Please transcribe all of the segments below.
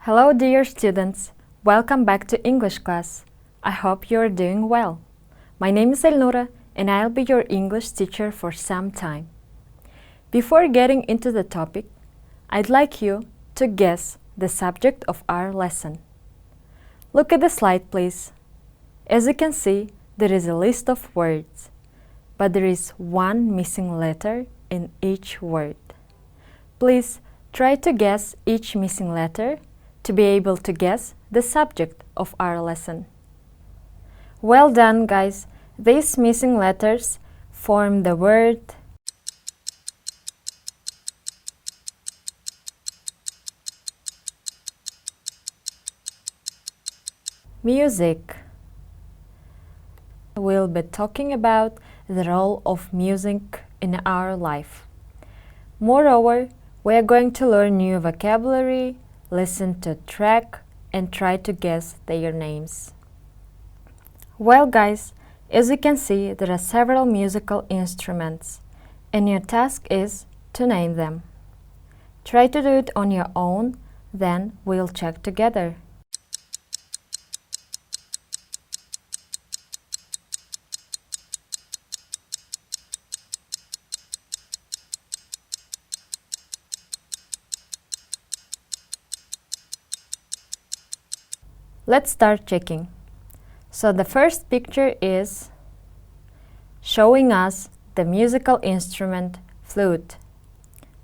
Hello dear students, welcome back to English class. I hope you are doing well. My name is Elnura and I'll be your English teacher for some time. Before getting into the topic, I'd like you to guess the subject of our lesson. Look at the slide please. As you can see, there is a list of words, but there is one missing letter in each word. Please try to guess each missing letter to be able to guess the subject of our lesson. Well done, guys! These missing letters form the word music. We'll be talking about the role of music in our life. Moreover, we are going to learn new vocabulary, listen to track, and try to guess their names. Well guys, as you can see, there are several musical instruments, and your task is to name them. Try to do it on your own, then we'll check together. Let's start checking. So the first picture is showing us the musical instrument flute.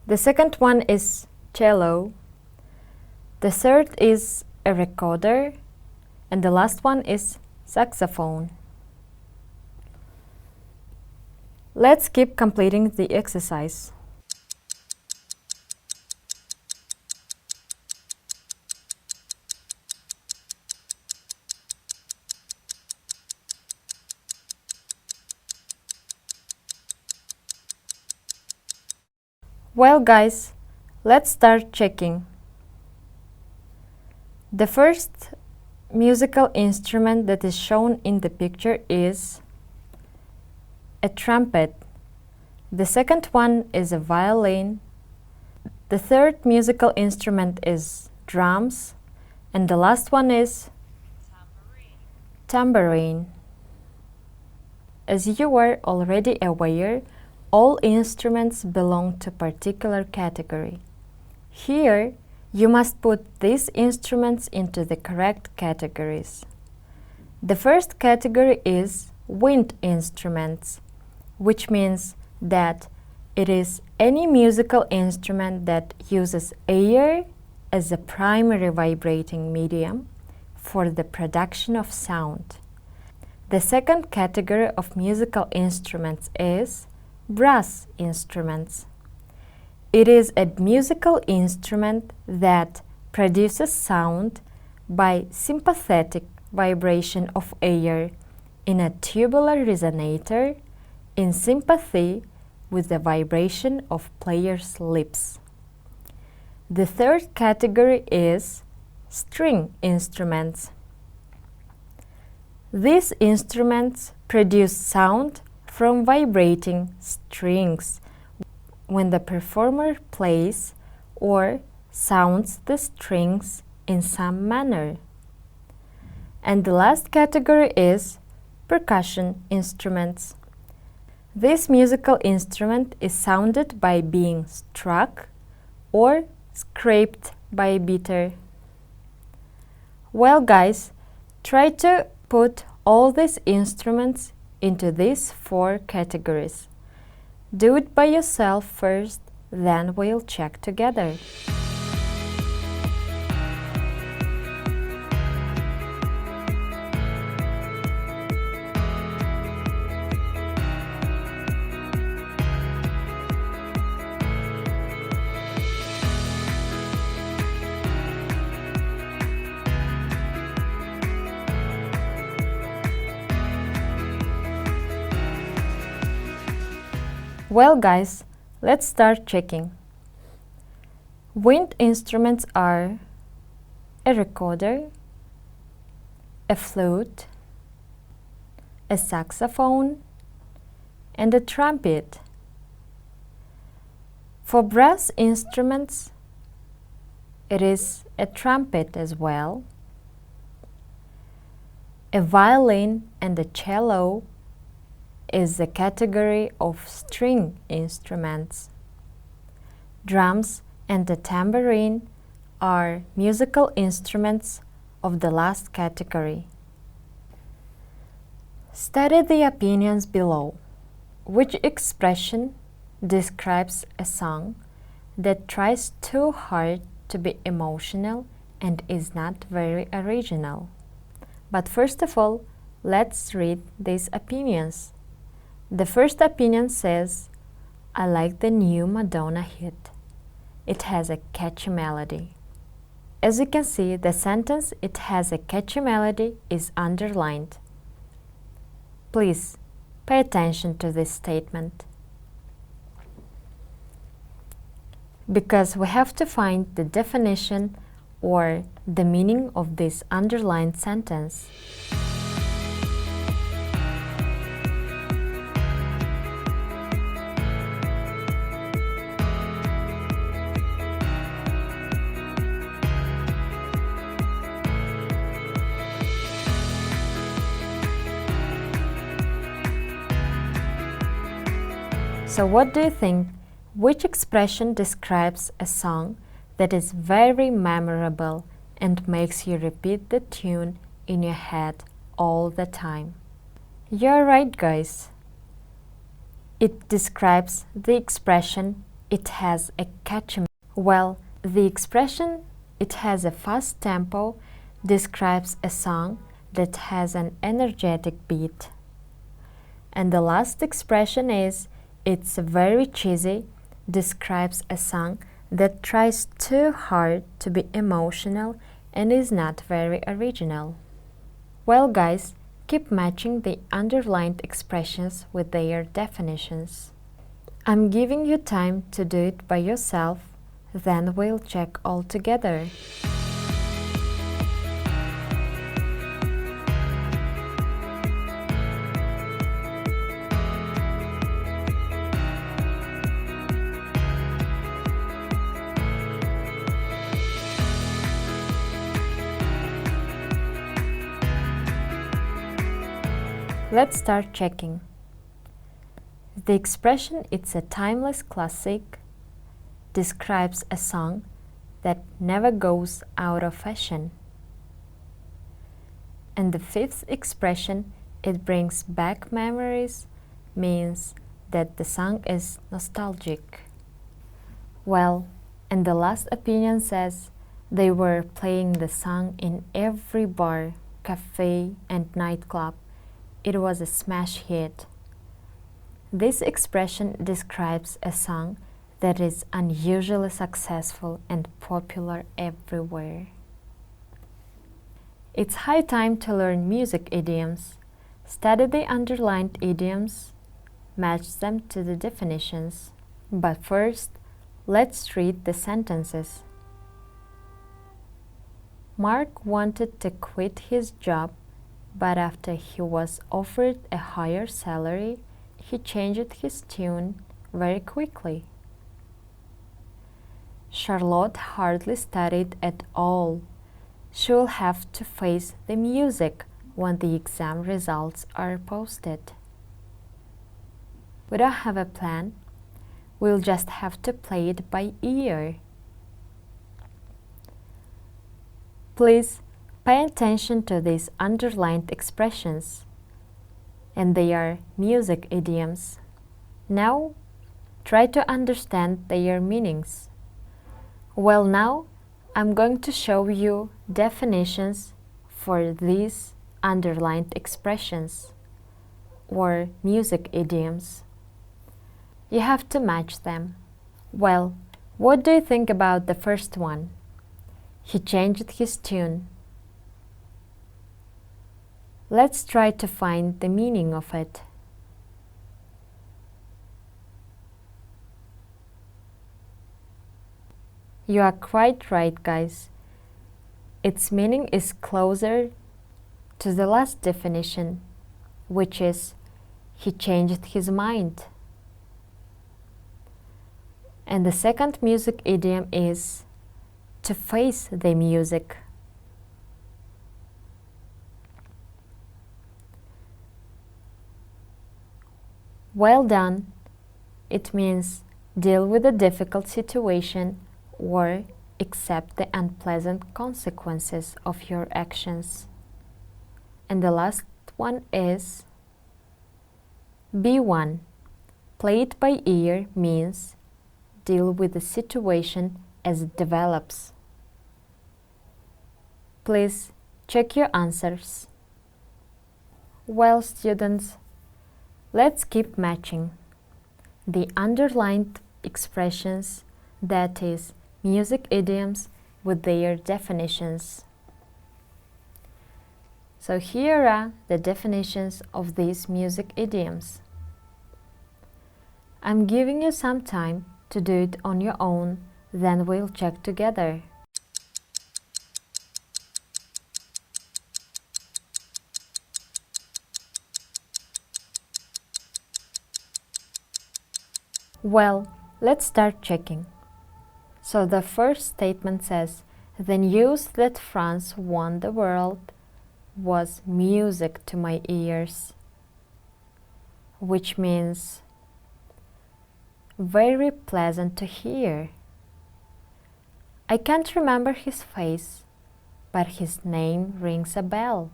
The second one is cello. The third is a recorder. And the last one is saxophone. Let's keep completing the exercise. Well guys, let's start checking. The first musical instrument that is shown in the picture is a trumpet. The second one is a violin. The third musical instrument is drums. And the last one is tambourine. As you are already aware, all instruments belong to a particular category. Here, you must put these instruments into the correct categories. The first category is wind instruments, which means that it is any musical instrument that uses air as a primary vibrating medium for the production of sound. The second category of musical instruments is brass instruments. It is a musical instrument that produces sound by sympathetic vibration of air in a tubular resonator in sympathy with the vibration of players' lips. The third category is string instruments. These instruments produce sound from vibrating strings when the performer plays or sounds the strings in some manner. And the last category is percussion instruments. This musical instrument is sounded by being struck or scraped by a beater. Well guys, try to put all these instruments into these four categories. Do it by yourself first, then we'll check together. Well guys, let's start checking. Wind instruments are a recorder, a flute, a saxophone, and a trumpet. For brass instruments, it is a trumpet as well. A violin and a cello is the category of string instruments. Drums and the tambourine are musical instruments of the last category. Study the opinions below. Which expression describes a song that tries too hard to be emotional and is not very original? But first of all, let's read these opinions. The first opinion says, I like the new Madonna hit. It has a catchy melody. As you can see, the sentence "it has a catchy melody" is underlined. Please pay attention to this statement, because we have to find the definition or the meaning of this underlined sentence. So what do you think? Which expression describes a song that is very memorable and makes you repeat the tune in your head all the time? You're right, guys. It describes the expression "it has a catchy." Well, the expression "it has a fast tempo" describes a song that has an energetic beat. And the last expression is "it's very cheesy" describes a song that tries too hard to be emotional and is not very original. Well, guys, keep matching the underlined expressions with their definitions. I'm giving you time to do it by yourself, then we'll check all together. Let's start checking. The expression "it's a timeless classic" describes a song that never goes out of fashion. And the fifth expression, "it brings back memories," means that the song is nostalgic. Well, and the last opinion says they were playing the song in every bar, cafe, and nightclub. It was a smash hit. This expression describes a song that is unusually successful and popular everywhere. It's high time to learn music idioms. Study the underlined idioms, match them to the definitions. But first, let's read the sentences. Mark wanted to quit his job, but after he was offered a higher salary, he changed his tune very quickly. Charlotte hardly studied at all. She will have to face the music when the exam results are posted. We don't have a plan. We'll just have to play it by ear. Please pay attention to these underlined expressions, and they are music idioms. Now, try to understand their meanings. Well, now I'm going to show you definitions for these underlined expressions or music idioms. You have to match them. Well, what do you think about the first one? He changed his tune. Let's try to find the meaning of it. You are quite right, guys. Its meaning is closer to the last definition, which is he changed his mind. And the second music idiom is to face the music. Well done. It means deal with a difficult situation or accept the unpleasant consequences of your actions. And the last one is B1. Play it by ear means deal with the situation as it develops. Please check your answers. Well, students, let's keep matching the underlined expressions, that is, music idioms, with their definitions. So here are the definitions of these music idioms. I'm giving you some time to do it on your own, then we'll check together. Well, let's start checking. So the first statement says, the news that France won the world was music to my ears, which means very pleasant to hear. I can't remember his face, but his name rings a bell.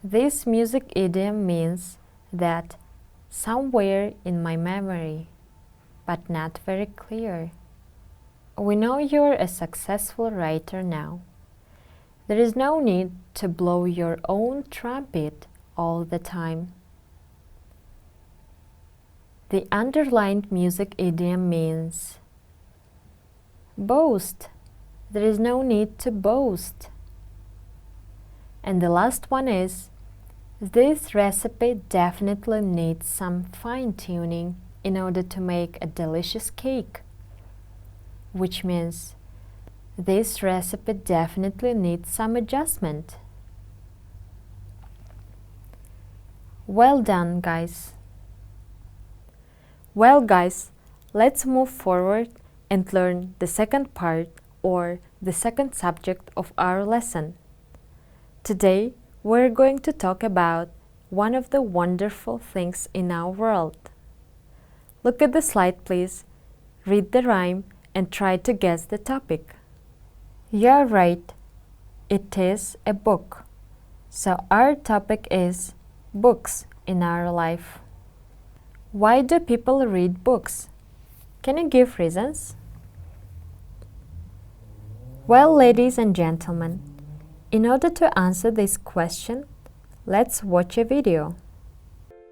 This music idiom means that somewhere in my memory, but not very clear. We know you're a successful writer now. There is no need to blow your own trumpet all the time. The underlined music idiom means boast. There is no need to boast. And the last one is, this recipe definitely needs some fine-tuning in order to make a delicious cake, which means this recipe definitely needs some adjustment. Well done, guys. Well, guys, let's move forward and learn the second part or the second subject of our lesson. Today, we're going to talk about one of the wonderful things in our world. Look at the slide, please. Read the rhyme and try to guess the topic. You're right. It is a book. So our topic is books in our life. Why do people read books? Can you give reasons? Well, ladies and gentlemen, in order to answer this question, let's watch a video.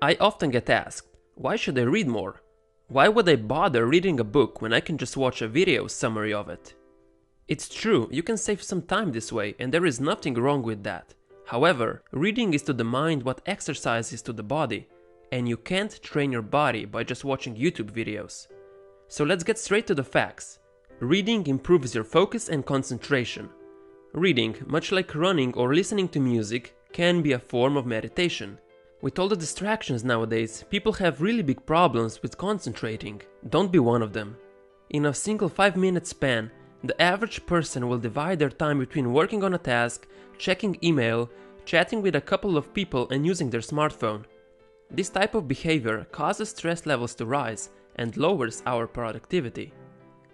I often get asked, why should I read more? Why would I bother reading a book when I can just watch a video summary of it? It's true, you can save some time this way, and there is nothing wrong with that. However, reading is to the mind what exercise is to the body, and you can't train your body by just watching YouTube videos. So let's get straight to the facts. Reading improves your focus and concentration. Reading, much like running or listening to music, can be a form of meditation. With all the distractions nowadays, people have really big problems with concentrating. Don't be one of them. In a single 5-minute span, the average person will divide their time between working on a task, checking email, chatting with a couple of people and using their smartphone. This type of behavior causes stress levels to rise and lowers our productivity.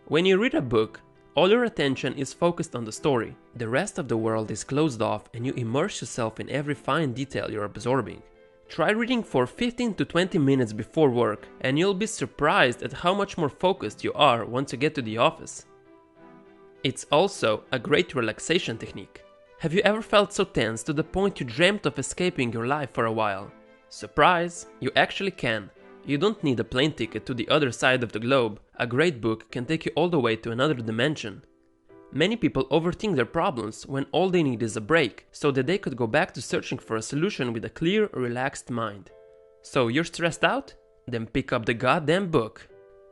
When you read a book, all your attention is focused on the story. The rest of the world is closed off and you immerse yourself in every fine detail you're absorbing. Try reading for 15 to 20 minutes before work and you'll be surprised at how much more focused you are once you get to the office. It's also a great relaxation technique. Have you ever felt so tense to the point you dreamt of escaping your life for a while? Surprise! You actually can. You don't need a plane ticket to the other side of the globe. A great book can take you all the way to another dimension. Many people overthink their problems when all they need is a break, so that they could go back to searching for a solution with a clear, relaxed mind. So you're stressed out? Then pick up the goddamn book.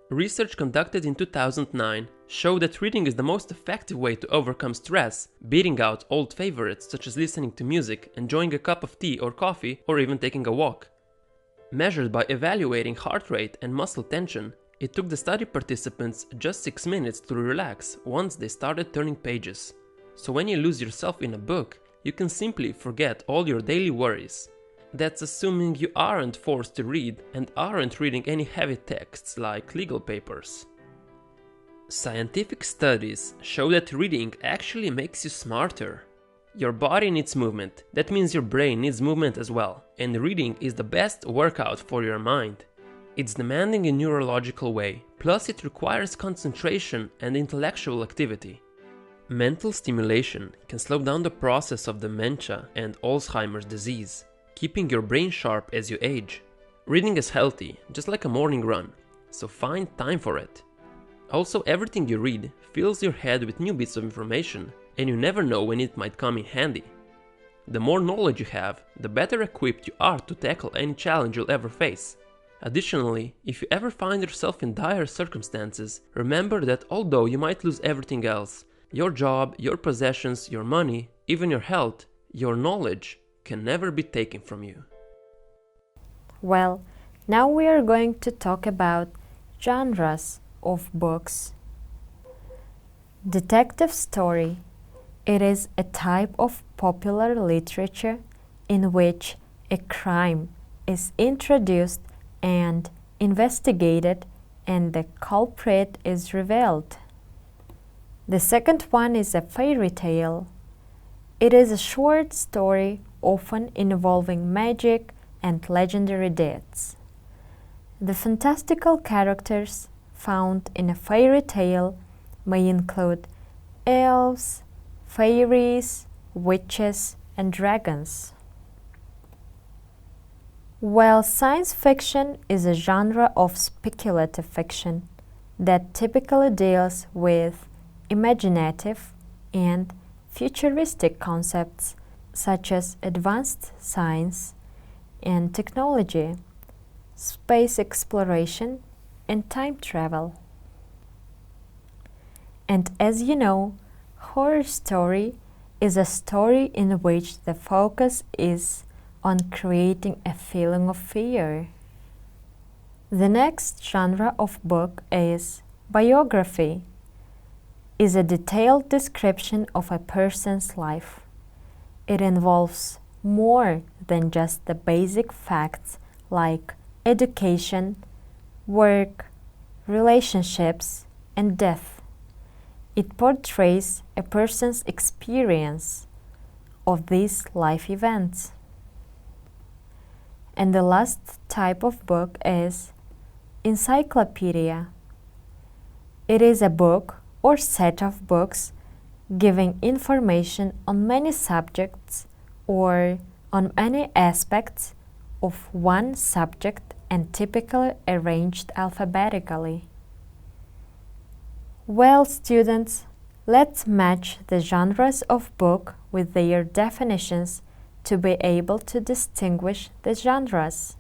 Research conducted in 2009 showed that reading is the most effective way to overcome stress, beating out old favorites such as listening to music, enjoying a cup of tea or coffee, or even taking a walk. Measured by evaluating heart rate and muscle tension, It took the study participants just 6 minutes to relax once they started turning pages. So when you lose yourself in a book, you can simply forget all your daily worries. That's assuming you aren't forced to read and aren't reading any heavy texts like legal papers. Scientific studies show that reading actually makes you smarter. Your body needs movement, that means your brain needs movement as well, and reading is the best workout for your mind. It's demanding in a neurological way, plus it requires concentration and intellectual activity. Mental stimulation can slow down the process of dementia and Alzheimer's disease, keeping your brain sharp as you age. Reading is healthy, just like a morning run, so find time for it. Also, everything you read fills your head with new bits of information, and you never know when it might come in handy. The more knowledge you have, the better equipped you are to tackle any challenge you'll ever face. Additionally, if you ever find yourself in dire circumstances, remember that although you might lose everything else, your job, your possessions, your money, even your health, your knowledge can never be taken from you. Well, now we are going to talk about genres of books. Detective story. It is a type of popular literature in which a crime is introduced and investigated and the culprit is revealed. The second one is a fairy tale. It is a short story often involving magic and legendary deeds. The fantastical characters found in a fairy tale may include elves, fairies, witches, and dragons. While science fiction is a genre of speculative fiction that typically deals with imaginative and futuristic concepts such as advanced science and technology, space exploration, and time travel. And as you know, horror story is a story in which the focus is on creating a feeling of fear. The next genre of book is biography. Is a detailed description of a person's life. It involves more than just the basic facts like education, work, relationships, and death. It portrays a person's experience of these life events. And the last type of book is encyclopedia. It is a book or set of books giving information on many subjects or on many aspects of one subject and typically arranged alphabetically. Well, students, let's match the genres of book with their definitions to be able to distinguish the genres.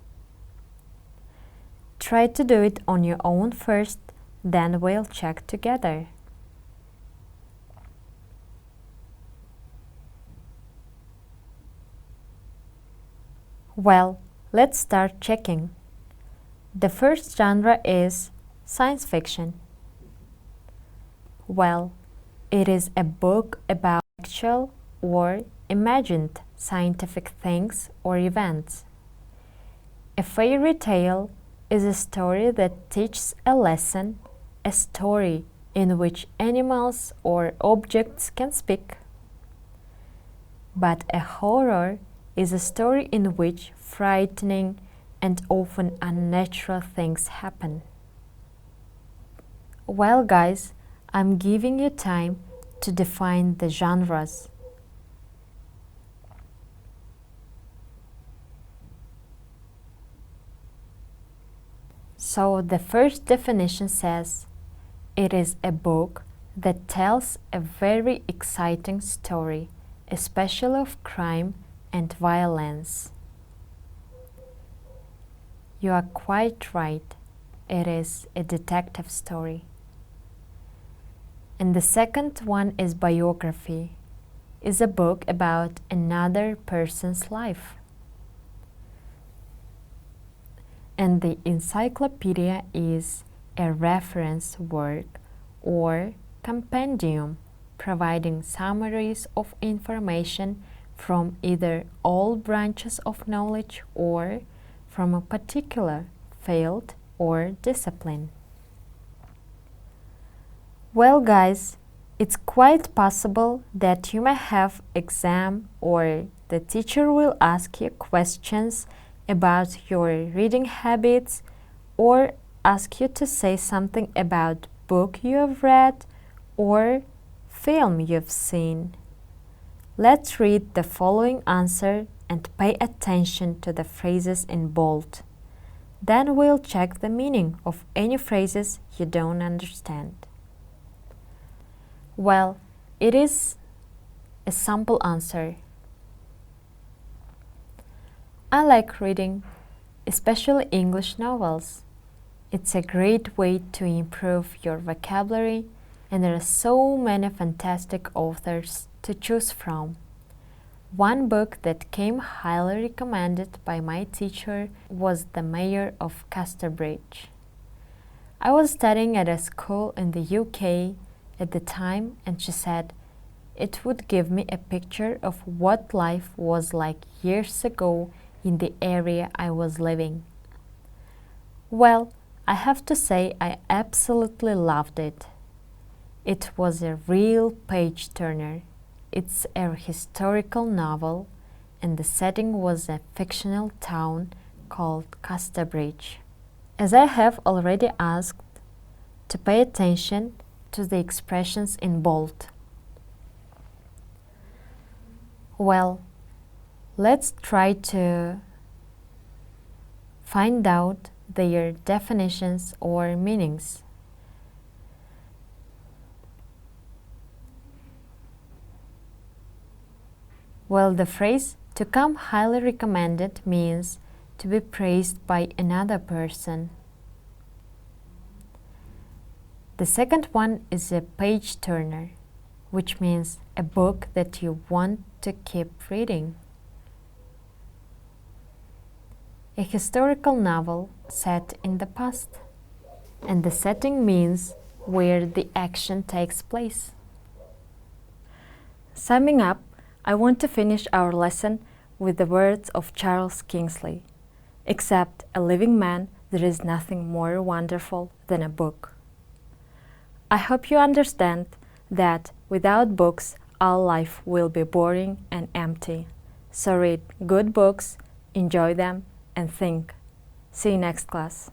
Try to do it on your own first, then we'll check together. Well, let's start checking. The first genre is science fiction. Well, it is a book about actual or imagined scientific things or events. A fairy tale is a story that teaches a lesson, a story in which animals or objects can speak. But a horror is a story in which frightening and often unnatural things happen. Well, guys, I'm giving you time to define the genres. So the first definition says, it is a book that tells a very exciting story, especially of crime and violence. You are quite right. It is a detective story. And the second one is biography. Is a book about another person's life. And the encyclopedia is a reference work or compendium providing summaries of information from either all branches of knowledge or from a particular field or discipline. Well, guys, it's quite possible that you may have exam or the teacher will ask you questions about your reading habits or ask you to say something about book you have read or film you've seen. Let's read the following answer and pay attention to the phrases in bold. Then we'll check the meaning of any phrases you don't understand. Well, it is a simple answer. I like reading, especially English novels. It's a great way to improve your vocabulary, and there are so many fantastic authors to choose from. One book that came highly recommended by my teacher was The Mayor of Casterbridge. I was studying at a school in the UK at the time, and she said it would give me a picture of what life was like years ago in the area I was living. Well, I have to say I absolutely loved it. It was a real page-turner. It's a historical novel, and the setting was a fictional town called Casterbridge. As I have already asked to pay attention to the expressions in bold. Well, let's try to find out their definitions or meanings. Well, the phrase to come highly recommended means to be praised by another person. The second one is a page turner, which means a book that you want to keep reading. A historical novel set in the past, and the setting means where the action takes place. Summing up, I want to finish our lesson with the words of Charles Kingsley. Except a living man, there is nothing more wonderful than a book. I hope you understand that without books, our life will be boring and empty. So read good books, enjoy them, and think. See you next class.